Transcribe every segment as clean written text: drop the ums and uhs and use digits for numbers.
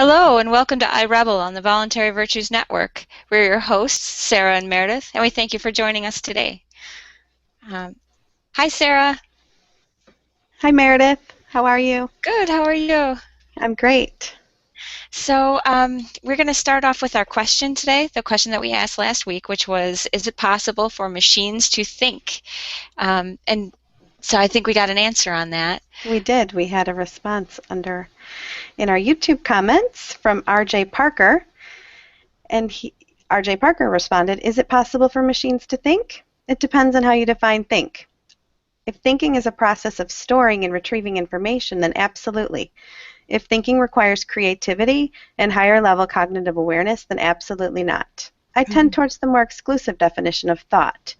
Hello and welcome to iRebel on the Voluntary Virtues Network. We're your hosts, Sarah and Meredith, and we thank you for joining us today. Um, Hi, Sarah. Hi, Meredith. How are you? Good, how are you? I'm great. We're going to start off with our question today, the question that we asked last week, which was, is it possible for machines to think? And so I think we got an answer on that. We did. We had a response in our YouTube comments from R.J. Parker, and R.J. Parker responded, "Is it possible for machines to think? It depends on how you define think. If thinking is a process of storing and retrieving information, then absolutely. If thinking requires creativity and higher level cognitive awareness, then absolutely not. I tend towards the more exclusive definition of thought.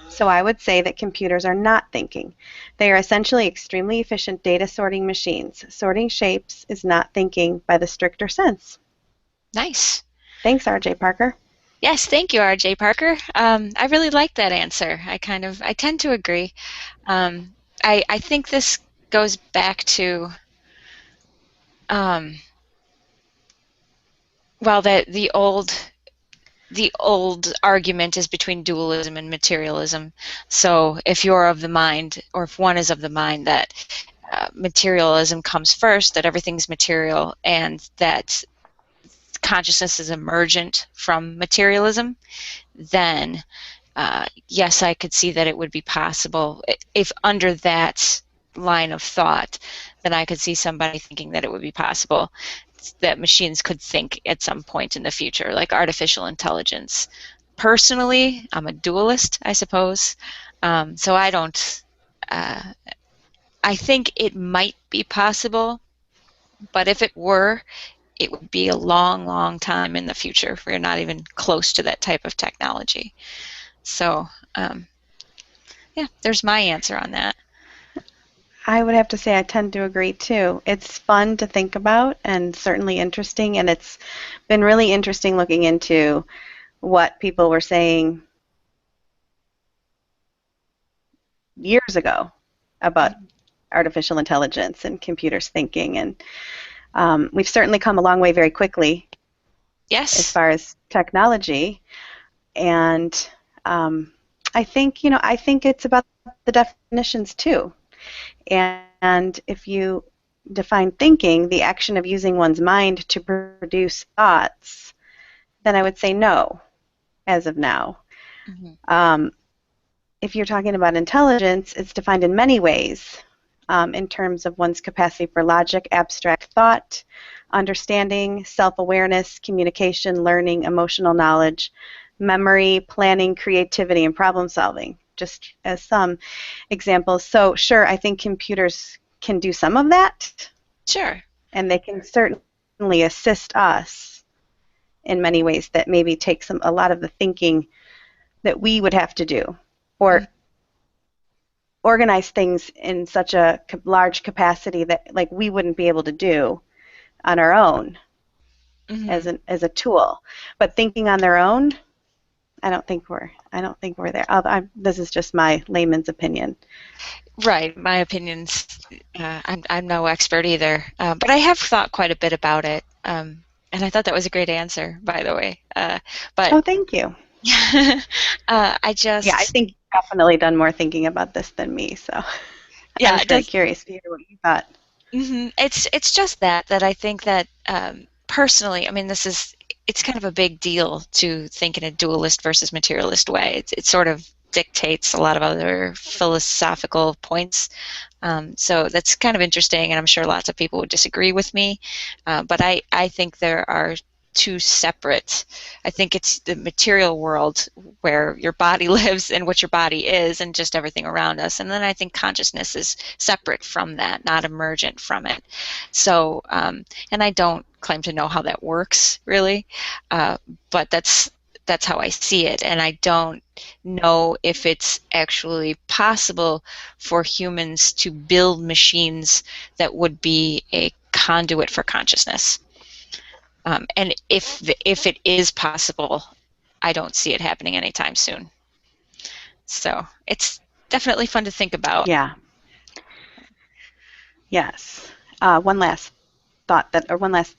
So I would say that computers are not thinking. They are essentially extremely efficient data sorting machines. Sorting shapes is not thinking by the stricter sense." Nice. Thanks, R.J. Parker. Yes, thank you, R.J. Parker. I really like that answer. I tend to agree. I think this goes back to, um, well, that the old argument is between dualism and materialism. So if you're of the mind, or if one is of the mind that materialism comes first, that everything's material, and that consciousness is emergent from materialism, then yes, I could see that it would be possible. If under that line of thought, then I could see somebody thinking that it would be possible that machines could think at some point in the future, like artificial intelligence. Personally, I'm a dualist, I suppose. So I don't, uh, I think it might be possible, but if it were, it would be a long, long time in the future. We're not even close to that type of technology. So, um, yeah, there's my answer on that. I would have to say I tend to agree too. It's fun to think about and certainly interesting, and it's been really interesting looking into what people were saying years ago about artificial intelligence and computers thinking. And we've certainly come a long way very quickly as Yes. far as technology. And I think it's about the definitions too. And if you define thinking, the action of using one's mind to produce thoughts, then I would say no, as of now. Mhm. Um, if you're talking about intelligence, it's defined in many ways in terms of one's capacity for logic, abstract thought, understanding, self-awareness, communication, learning, emotional knowledge, memory, planning, creativity, and problem solving, just as some examples. So sure, I think computers can do some of that, Sure. and they can certainly assist us in many ways that maybe take a lot of the thinking that we would have to do, or organize things in such a large capacity that like we wouldn't be able to do on our own Mm-hmm. as a tool. But thinking on their own, I don't think we're there. This is just my layman's opinion. Right. My opinions. I'm no expert either, but I have thought quite a bit about it, and I thought that was a great answer, by the way. But Oh, thank you. I Yeah, I just, think you've definitely done more thinking about this than me, so I yeah, was it very does. curious to hear what you thought. It's just that I think that personally, I mean, it's kind of a big deal to think in a dualist versus materialist way. It sort of dictates a lot of other philosophical points. So that's kind of interesting, and I'm sure lots of people would disagree with me. But I think there are two separate. I think it's the material world where your body lives and what your body is, and just everything around us. And then I think consciousness is separate from that, not emergent from it. So, and I don't claim to know how that works really, uh, but that's how I see it, and I don't know if it's actually possible for humans to build machines that would be a conduit for consciousness. And if it is possible, I don't see it happening anytime soon. So it's definitely fun to think about. Yeah, yes. One last thought that, or one last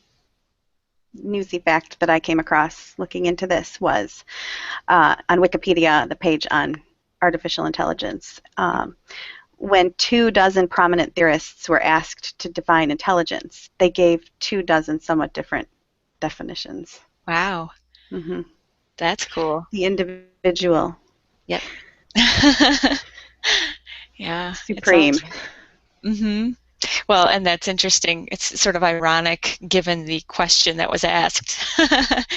newsy fact that I came across looking into this was on Wikipedia, the page on artificial intelligence. When 24 prominent theorists were asked to define intelligence, they gave 24 somewhat different definitions. Wow. Hmm. That's cool. The individual. Yep. Yeah, it's all Supreme. mm-hmm. Well, and that's interesting. It's sort of ironic given the question that was asked.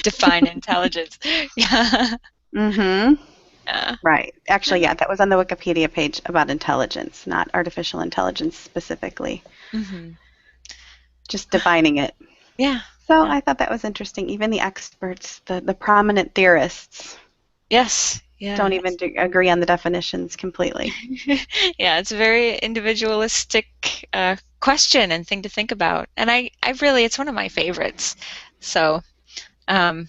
Define intelligence. Yeah. Mm-hmm. Yeah. Right. Actually, yeah, that was on the Wikipedia page about intelligence, not artificial intelligence specifically. Mm-hmm. Just defining it. Yeah. So Yeah. I thought that was interesting. Even the experts, the prominent theorists, Yes. Yeah. don't even agree on the definitions completely. Yeah, it's a very individualistic question and thing to think about. And I really, it's one of my favorites. So, um,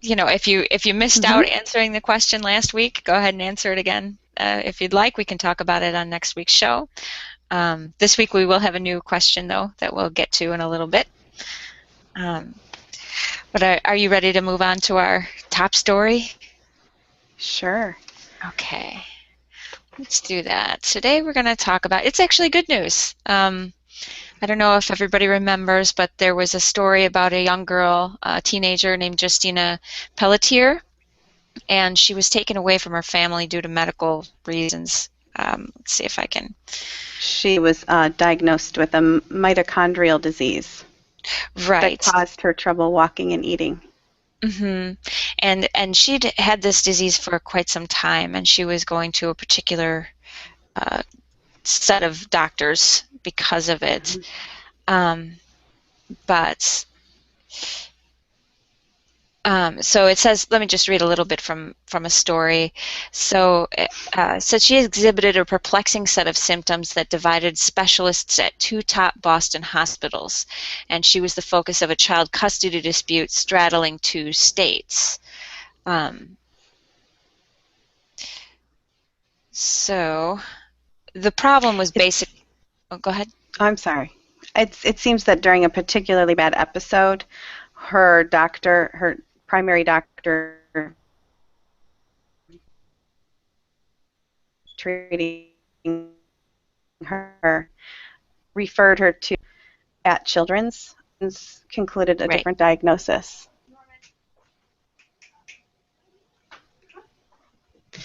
if you missed Hmm. out answering the question last week, go ahead and answer it again. If you'd like, we can talk about it on next week's show. This week we will have a new question, though, that we'll get to in a little bit. But are you ready to move on to our top story? Sure. Okay, let's do that. Today we're going to talk about, it's actually good news. I don't know if everybody remembers, but there was a story about a young girl, a teenager named Justina Pelletier, and she was taken away from her family due to medical reasons. Let's see if I can. She was diagnosed with a mitochondrial disease that Right. caused her trouble walking and eating. Mm-hmm. And she'd had this disease for quite some time, and she was going to a particular set of doctors because of it. But so it says, let me just read a little bit from a story. So she exhibited a perplexing set of symptoms that divided specialists at two top Boston hospitals, and she was the focus of a child custody dispute straddling two states. So the problem was basic. Oh, go ahead. I'm sorry. It seems that during a particularly bad episode, her primary doctor treating her referred her to at Children's and concluded a Right. different diagnosis.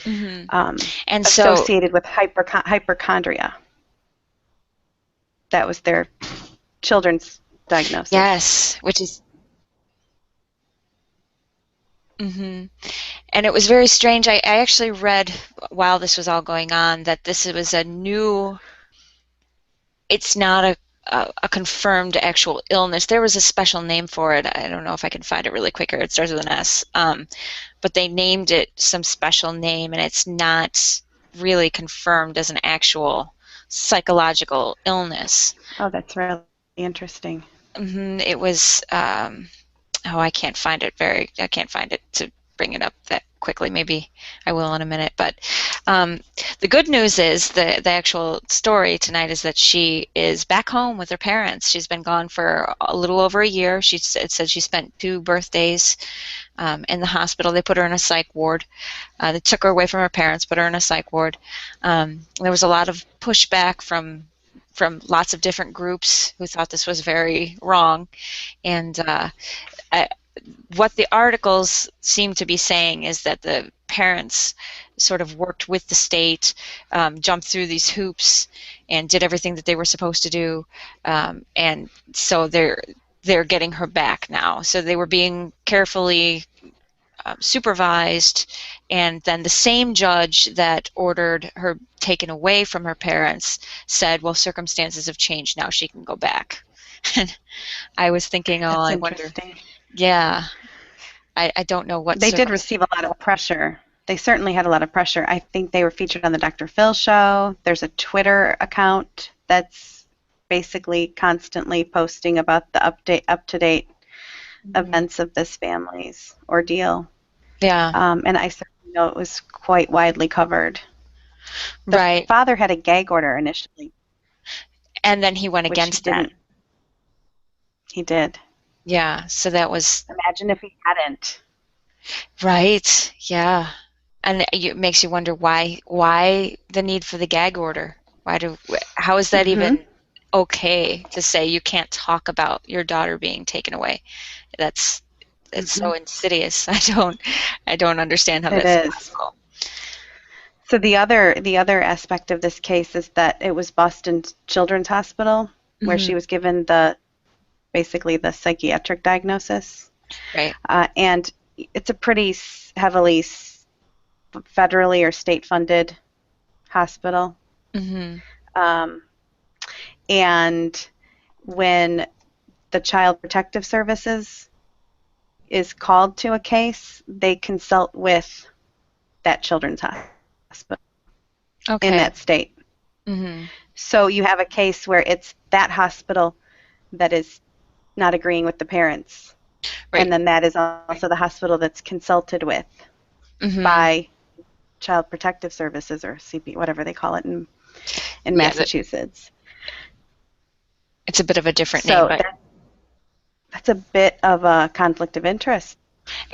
Mm-hmm. And so, Associated with hypochondria. That was their children's diagnosis. yes, which is, mm-hmm. And it was very strange. I actually read while this was all going on that this was a new, it's not a confirmed actual illness. There was a special name for it. I don't know if I can find it really quicker. It starts with an S. But they named it some special name, and it's not really confirmed as an actual psychological illness. Oh, that's really interesting. Mm-hmm. It was, I can't find it to bring it up that quickly. Maybe I will in a minute. But the good news is the actual story tonight is that she is back home with her parents. She's been gone for a little over a year. It said she spent 2 birthdays in the hospital. They put her in a psych ward. They took her away from her parents, put her in a psych ward. There was a lot of pushback from lots of different groups who thought this was very wrong. And what the articles seem to be saying is that the parents sort of worked with the state, jumped through these hoops, and did everything that they were supposed to do, and so they're getting her back now. So they were being carefully supervised, and then the same judge that ordered her taken away from her parents said, well, circumstances have changed, now she can go back. And I was thinking, oh, That's I wonder. interesting. Yeah, I don't know what They did receive a lot of pressure. They certainly had a lot of pressure. I think they were featured on the Dr. Phil show. There's a Twitter account that's basically constantly posting about the up-to-date events of this family's ordeal. Yeah. And I certainly know it was quite widely covered. The Right. father had a gag order initially. And then he went which against that. He did. Yeah, so that was Imagine if he hadn't. right. Yeah. And it makes you wonder why the need for the gag order? How is that Hmm. even okay to say you can't talk about your daughter being taken away? That's it's Hmm. so insidious. I don't understand how It that's is. possible. So the other aspect of this case is that it was Boston Children's Hospital where Hmm. she was given the basically the psychiatric diagnosis, Right. and it's a pretty heavily federally or state funded hospital. Hmm. Um, and when the Child Protective Services is called to a case, they consult with that children's hospital in Okay. that state. Hmm. So you have a case where it's that hospital that is not agreeing with the parents, Right. and then that is also the hospital that's consulted with Hmm. by Child Protective Services or CP, whatever they call it in Yeah, Massachusetts. it's a bit of a different name, So but that's a bit of a conflict of interest.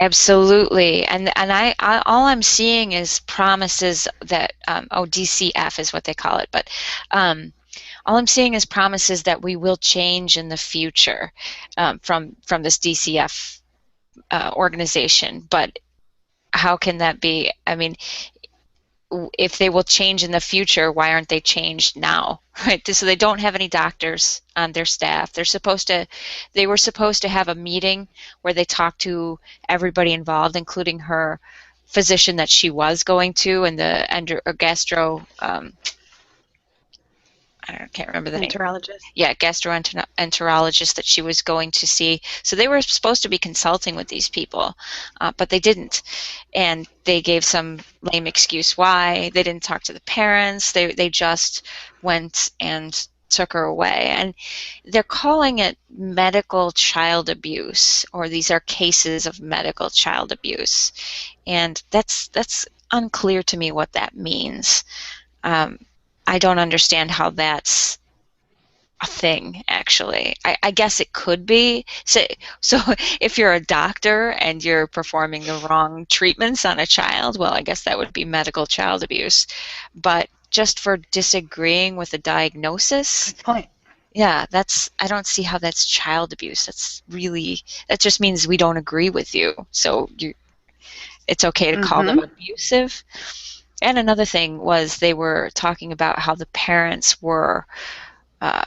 absolutely. And all I'm seeing is promises that DCF is what they call it, but um, all I'm seeing is promises that we will change in the future from this DCF organization. But how can that be? I mean, if they will change in the future, why aren't they changed now? Right? So they don't have any doctors on their staff. They were supposed to have a meeting where they talked to everybody involved, including her physician that she was going to, and the gastro. I can't remember the name. Enterologist. Yeah, gastroenterologist that she was going to see. So they were supposed to be consulting with these people, but they didn't. And they gave some lame excuse why. They didn't talk to the parents. They just went and took her away. And they're calling it medical child abuse, or these are cases of medical child abuse. And that's unclear to me what that means. Um, I don't understand how that's a thing, actually. I guess it could be. So if you're a doctor and you're performing the wrong treatments on a child, well, I guess that would be medical child abuse. But just for disagreeing with a diagnosis, Good point. yeah, I don't see how that's child abuse. That just means we don't agree with you. So it's okay to call them Hmm. abusive. And another thing was they were talking about how the parents were uh,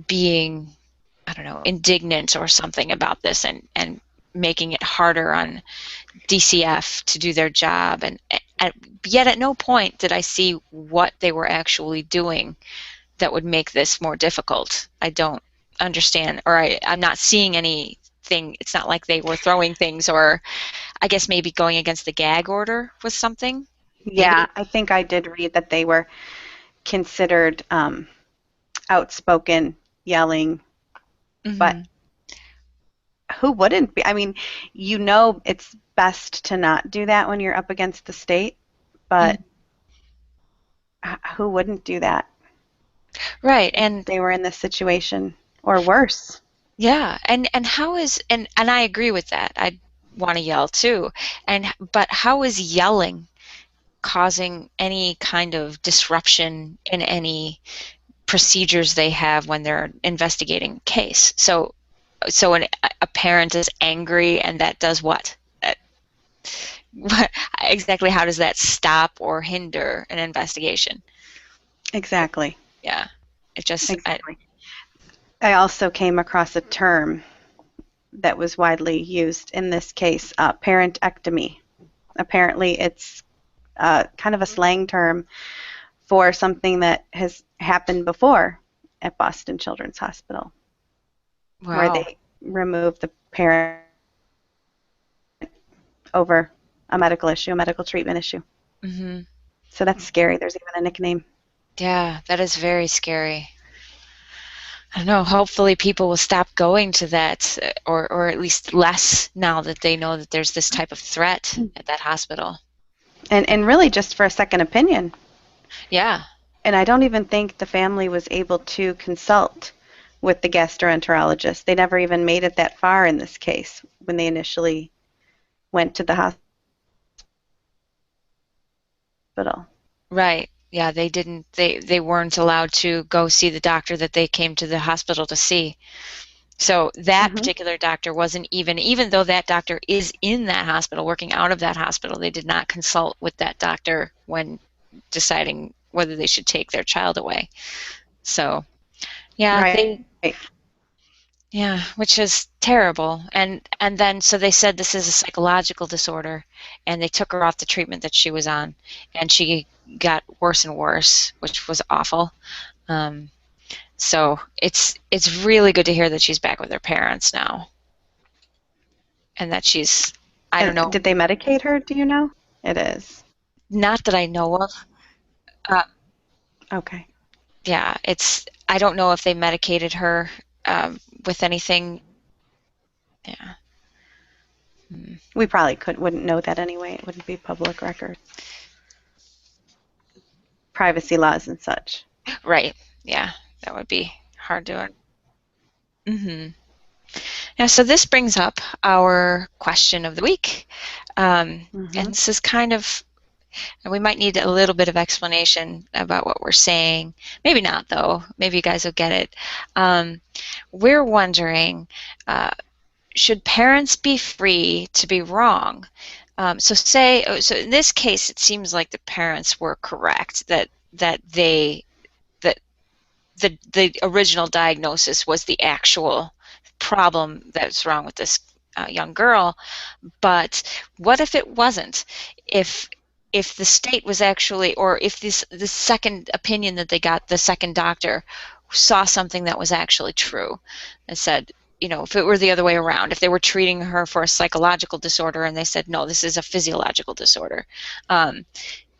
being, I don't know, indignant or something about this, and making it harder on DCF to do their job. And yet at no point did I see what they were actually doing that would make this more difficult. I don't understand, or I'm not seeing anything. It's not like they were throwing things, or I guess maybe going against the gag order was something. Yeah, Maybe. I think I did read that they were considered outspoken, yelling, but Hmm. who wouldn't be? I mean, it's best to not do that when you're up against the state, but who wouldn't do that Right. if And they were in this situation or worse? yeah, and how is and I agree with that. I want to yell too. But how is yelling causing any kind of disruption in any procedures they have when they're investigating a case? So a parent is angry, and that does what? What exactly, how does that stop or hinder an investigation? Exactly. Yeah. Exactly. I also came across a term that was widely used in this case, parentectomy. Apparently, it's kind of a slang term for something that has happened before at Boston Children's Hospital, where Wow. they remove the parent over a medical issue, a medical treatment issue. Hmm. So that's scary. There's even a nickname. Yeah, that is very scary. I don't know. Hopefully, people will stop going to that, or at least less now that they know that there's this type of threat at that hospital. And really just for a second opinion. Yeah. And I don't even think the family was able to consult with the gastroenterologist. They never even made it that far in this case when they initially went to the hospital. Right. Yeah, they didn't they weren't allowed to go see the doctor that they came to the hospital to see. So that Hmm. particular doctor wasn't even though that doctor is in that hospital, working out of that hospital, they did not consult with that doctor when deciding whether they should take their child away. So, yeah, Right. which is terrible. And then so they said this is a psychological disorder, and they took her off the treatment that she was on, and she got worse and worse, which was awful. Um, so it's really good to hear that she's back with her parents now, and that she's, I don't And know, did they medicate her? Do you know? It is. not that I know of. Uh, Okay. yeah, I don't know if they medicated her with anything. Yeah. Hmm. We probably wouldn't know that anyway. It wouldn't be public record. Privacy laws and such. Right. Yeah, that would be hard to. Mm-hmm. Yeah, so this brings up our question of the week. And Hmm. this is kind of, we might need a little bit of explanation about what we're saying. Maybe not, though. Maybe you guys will get it. We're wondering, uh, should parents be free to be wrong? So in this case, it seems like the parents were correct that they that the original diagnosis was the actual problem that's wrong with this young girl. But what if it wasn't? If if the state was actually, or if this second opinion that they got, the second doctor saw something that was actually true, and said, if it were the other way around, if they were treating her for a psychological disorder and they said, no, this is a physiological disorder, um,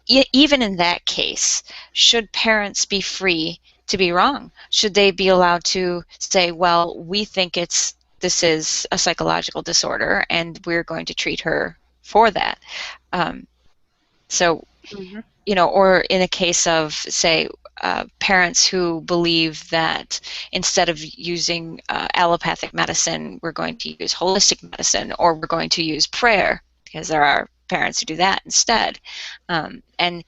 even in that case, should parents be free to be wrong? Should they be allowed to say, well, we think this is a psychological disorder and we're going to treat her for that? Um, so, Hmm. or in a case of, say, parents who believe that instead of using allopathic medicine, we're going to use holistic medicine, or we're going to use prayer, because there are parents who do that instead. And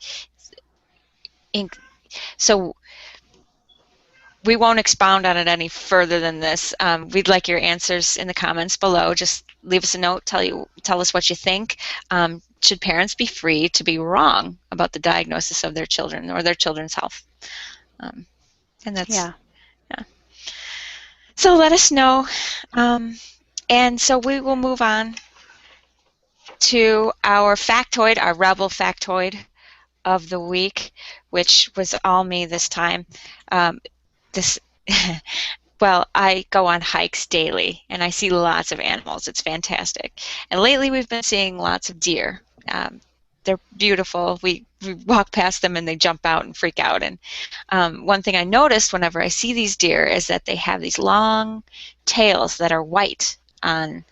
in, so we won't expound on it any further than this. We'd like your answers in the comments below. Just leave us a note, tell us what you think. Should parents be free to be wrong about the diagnosis of their children or their children's health? Um, and that's, Yeah. yeah. So let us know. And so we will move on to our factoid, our rebel factoid of the week, which was all me this time. This Well, I go on hikes daily and I see lots of animals. It's fantastic. And lately we've been seeing lots of deer. They're beautiful. We walk past them and they jump out and freak out. And one thing I noticed whenever I see these deer is that they have these long tails that are white on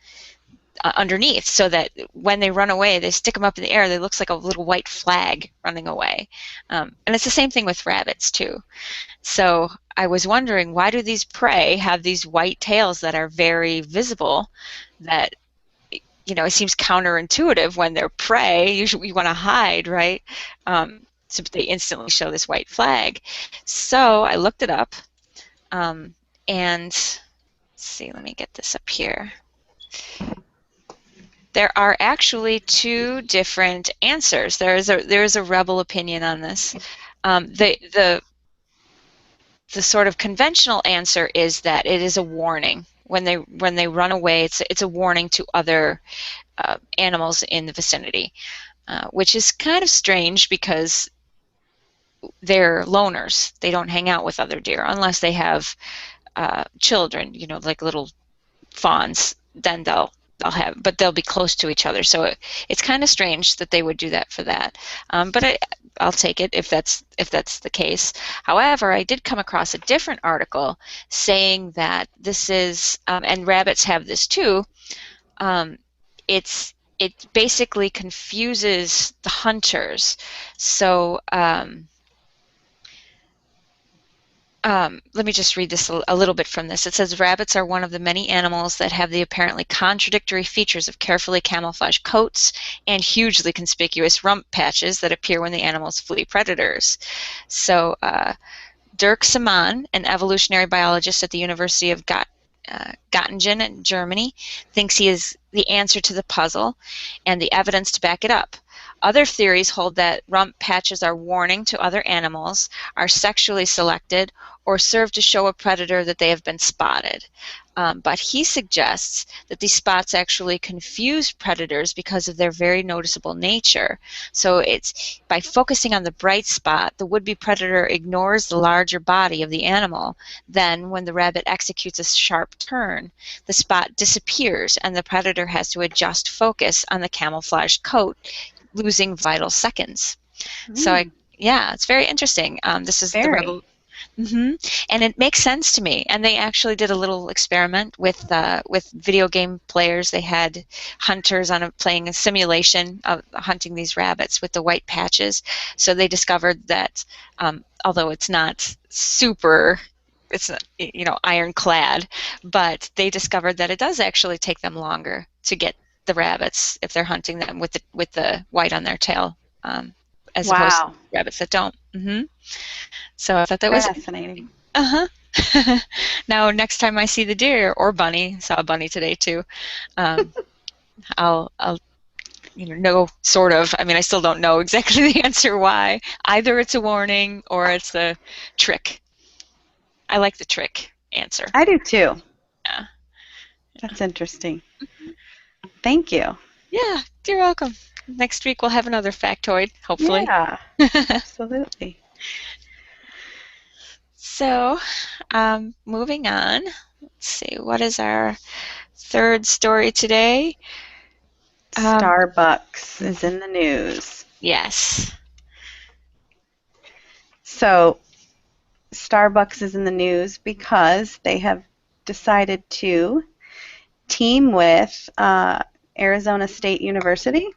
underneath, so that when they run away, they stick them up in the air. They looks like a little white flag running away. And it's the same thing with rabbits too. So I was wondering, why do these prey have these white tails that are very visible? That, it seems counterintuitive. When they're prey, usually you want to hide, right? So they instantly show this white flag. So I looked it up, and let's see, let me get this up here. There are actually two different answers. There is a rebel opinion on this. The sort of conventional answer is that it is a warning. When they run away, it's a warning to other animals in the vicinity, which is kind of strange because they're loners. They don't hang out with other deer unless they have children, like little fawns. Then they'll have, but they'll be close to each other. So it's kind of strange that they would do that for that. But I'll take it if that's the case. However, I did come across a different article saying that this is, and rabbits have this too. It basically confuses the hunters. So let me just read this a little bit from this. It says rabbits are one of the many animals that have the apparently contradictory features of carefully camouflaged coats and hugely conspicuous rump patches that appear when the animals flee predators. So Dirk Saman, an evolutionary biologist at the University of Göttingen in Germany, thinks he is the answer to the puzzle and the evidence to back it up. Other theories hold that rump patches are warning to other animals, are sexually selected, or serve to show a predator that they have been spotted. But he suggests that these spots actually confuse predators because of their very noticeable nature. So it's by focusing on the bright spot, the would-be predator ignores the larger body of the animal. Then, when the rabbit executes a sharp turn, the spot disappears and the predator has to adjust focus on the camouflaged coat, losing vital seconds. So yeah, it's very interesting. This is the Very. rebel. And it makes sense to me. And they actually did a little experiment with video game players. They had hunters playing a simulation of hunting these rabbits with the white patches. So they discovered that although it's not super, it's not, ironclad, but they discovered that it does actually take them longer to get the rabbits if they're hunting them with the white on their tail, as opposed to Wow. rabbits that don't. So I thought that was Fascinating. Now next time I see the deer or bunny, saw a bunny today too, I'll know sort of. I mean, I still don't know exactly the answer why. Either it's a warning or it's a trick. I like the trick answer. I do too. Yeah. That's interesting. Thank you. Yeah, you're welcome. Next week we'll have another factoid, hopefully. Yeah, absolutely. So, moving on. Let's see, what is our third story today? Starbucks is in the news. Yes. So, Starbucks is in the news because they have decided to team with Arizona State University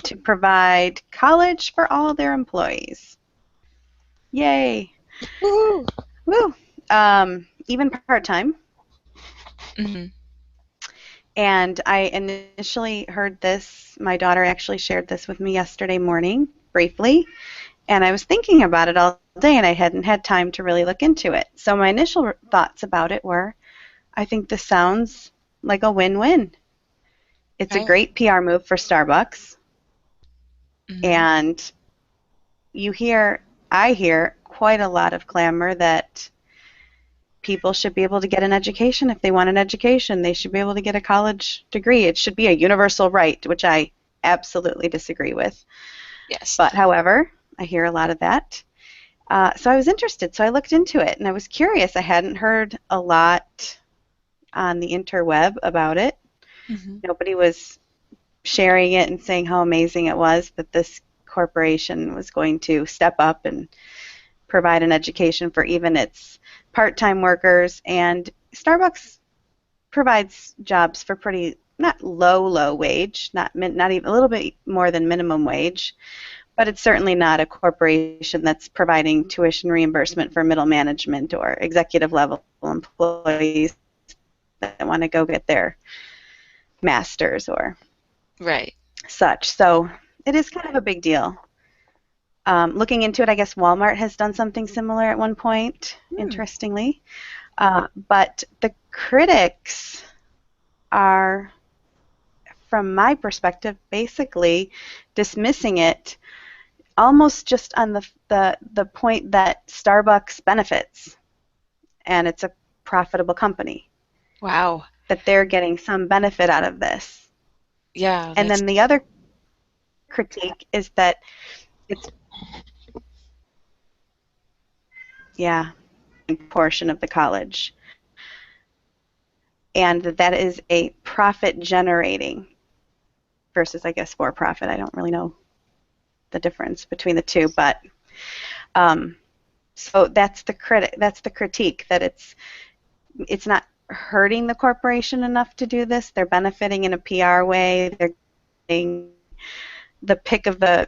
to provide college for all their employees. Yay! Woo! Woo! Even part-time. And I initially heard this, my daughter actually shared this with me yesterday morning, briefly, and I was thinking about it all day and I hadn't had time to really look into it. So my initial thoughts about it were, I think this sounds like a win-win. It's a great PR move for Starbucks. And I hear quite a lot of clamor that people should be able to get an education. If they want an education, they should be able to get a college degree. It should be a universal right, which I absolutely disagree with. Yes. But however, I hear a lot of that. So I was interested, so I looked into it, and I was curious. I hadn't heard a lot on the interweb about it. Nobody was sharing it and saying how amazing it was that this corporation was going to step up and provide an education for even its part-time workers. And Starbucks provides jobs for pretty, not low wage, not even a little bit more than minimum wage, but it's certainly not a corporation that's providing tuition reimbursement for middle management or executive level employees that want to go get their masters or such. So it is kind of a big deal. Looking into it, I guess Walmart has done something similar at one point, interestingly. But the critics are, from my perspective, basically dismissing it almost just on the point that Starbucks benefits, and it's a profitable company. Wow. That they're getting some benefit out of this. Yeah. And then the other critique is that it's a portion of the college, and that is a profit generating versus, I guess, for profit. I don't really know the difference between the two, but so that's the critique, that it's not hurting the corporation enough to do this. They're benefiting in a PR way. They're getting the pick of the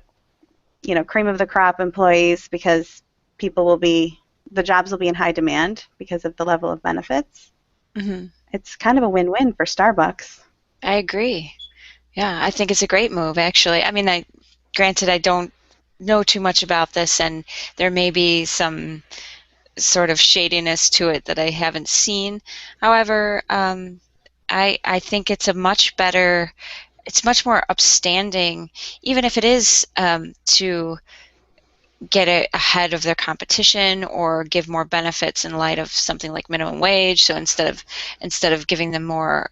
cream of the crop employees because people will be the jobs will be in high demand because of the level of benefits. Hmm. It's kind of a win-win for Starbucks. I agree. Yeah, I think it's a great move, actually. I mean, granted, I don't know too much about this, and there may be some sort of shadiness to it that I haven't seen. However, I think it's a much better, it's much more upstanding, even if it is to get it ahead of their competition or give more benefits in light of something like minimum wage. So instead of giving them more,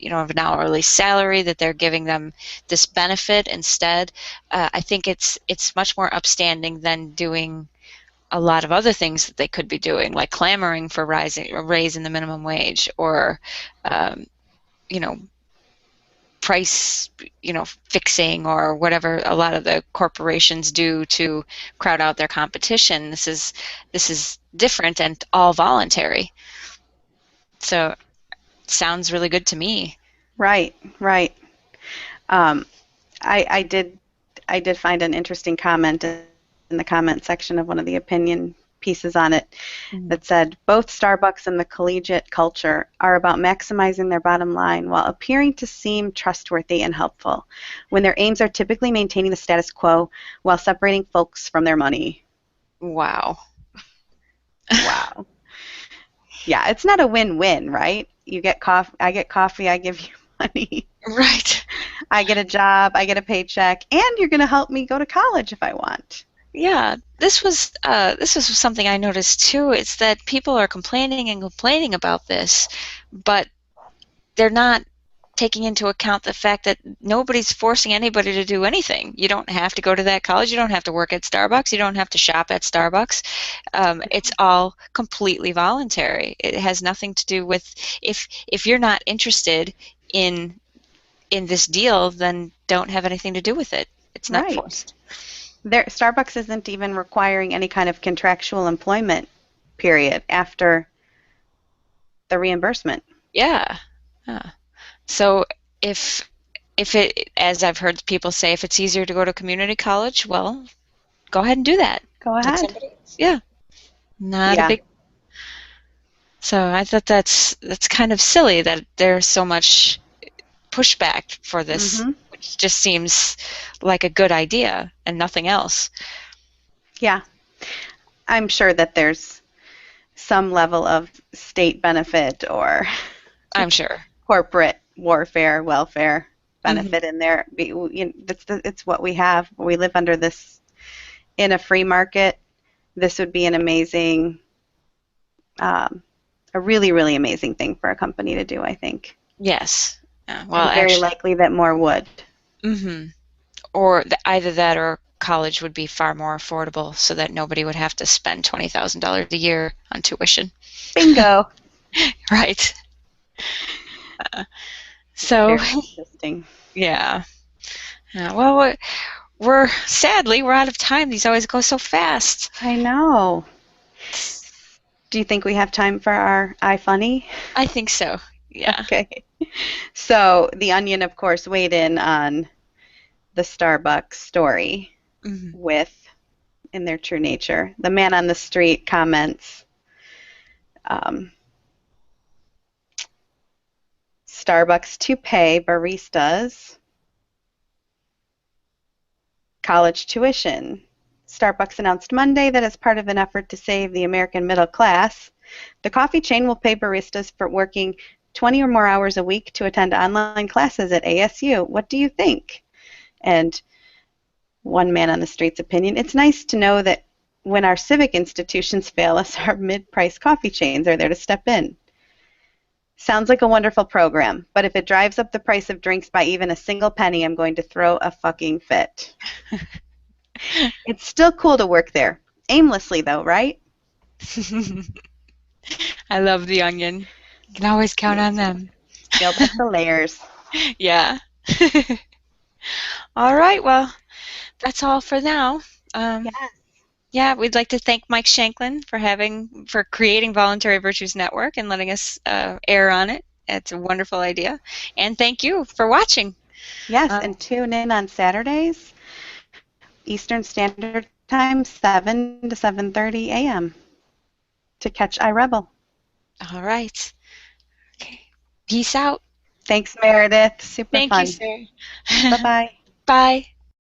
of an hourly salary, that they're giving them this benefit instead. I think it's much more upstanding than doing a lot of other things that they could be doing, like clamoring for a raise in the minimum wage, or um, you know price fixing, or whatever a lot of the corporations do to crowd out their competition. This is different and all voluntary. So it sounds really good to me. Right, right. Um, I did find an interesting comment in the comment section of one of the opinion pieces on it Mhm. that said both Starbucks and the collegiate culture are about maximizing their bottom line while appearing to seem trustworthy and helpful, when their aims are typically maintaining the status quo while separating folks from their money. Wow. Wow. Yeah, it's not a win-win, right? You get coffee, I give you money. Right. I get a job, I get a paycheck, and you're going to help me go to college if I want. Yeah, this was something I noticed too. It's that people are complaining and complaining about this, but they're not taking into account the fact that nobody's forcing anybody to do anything. You don't have to go to that college. You don't have to work at Starbucks. You don't have to shop at Starbucks. It's all completely voluntary. It has nothing to do with, if you're not interested in in this deal, then don't have anything to do with it. It's not Right. forced. Starbucks isn't even requiring any kind of contractual employment period after the reimbursement. Yeah. Yeah. So if it, as I've heard people say, if it's easier to go to community college, well, go ahead and do that. Go Pick ahead. somebody else. Yeah, not a Yeah. big. So I thought that's kind of silly that there's so much pushback for this, Hmm. which just seems like a good idea and nothing else. Yeah. I'm sure that there's some level of state benefit or I'm sure. corporate warfare, welfare Hmm. benefit in there. It's what we have. We live under this in a free market. This would be an amazing, um, a really, really amazing thing for a company to do, I think. Yes. Well, And very actually, likely that more would. hmm or either that or college would be far more affordable, so that nobody would have to spend $20,000 a year on tuition. Bingo. Right. So, Very interesting. yeah. Well, we're sadly we're out of time. These always go so fast. I know. Do you think we have time for our iFunny? I think so. Yeah. Okay. So The Onion, of course, weighed in on the Starbucks story Hmm. with In Their True Nature. The man on the street comments, um, Starbucks to pay baristas college tuition. Starbucks announced Monday that as part of an effort to save the American middle class, the coffee chain will pay baristas for working 20 or more hours a week to attend online classes at ASU. What do you think? And one man on the street's opinion, it's nice to know that when our civic institutions fail us, our mid-price coffee chains are there to step in. Sounds like a wonderful program, but if it drives up the price of drinks by even a single penny, I'm going to throw a fucking fit. It's still cool to work there. Aimlessly, though, right? I love the Onion. You can always count Me on too. them. Peel back the layers. Yeah. All right. Well, that's all for now. Um, Yes. yeah, we'd like to thank Mike Shanklin for creating Voluntary Virtues Network and letting us air on it. It's a wonderful idea. And thank you for watching. Yes, Uh, and tune in on Saturdays, Eastern Standard Time, 7 to 7:30 a.m. to catch iRebel. All right. Okay. Peace out. Thanks, Meredith. Super Thank you, fun. sir. Bye bye. Bye.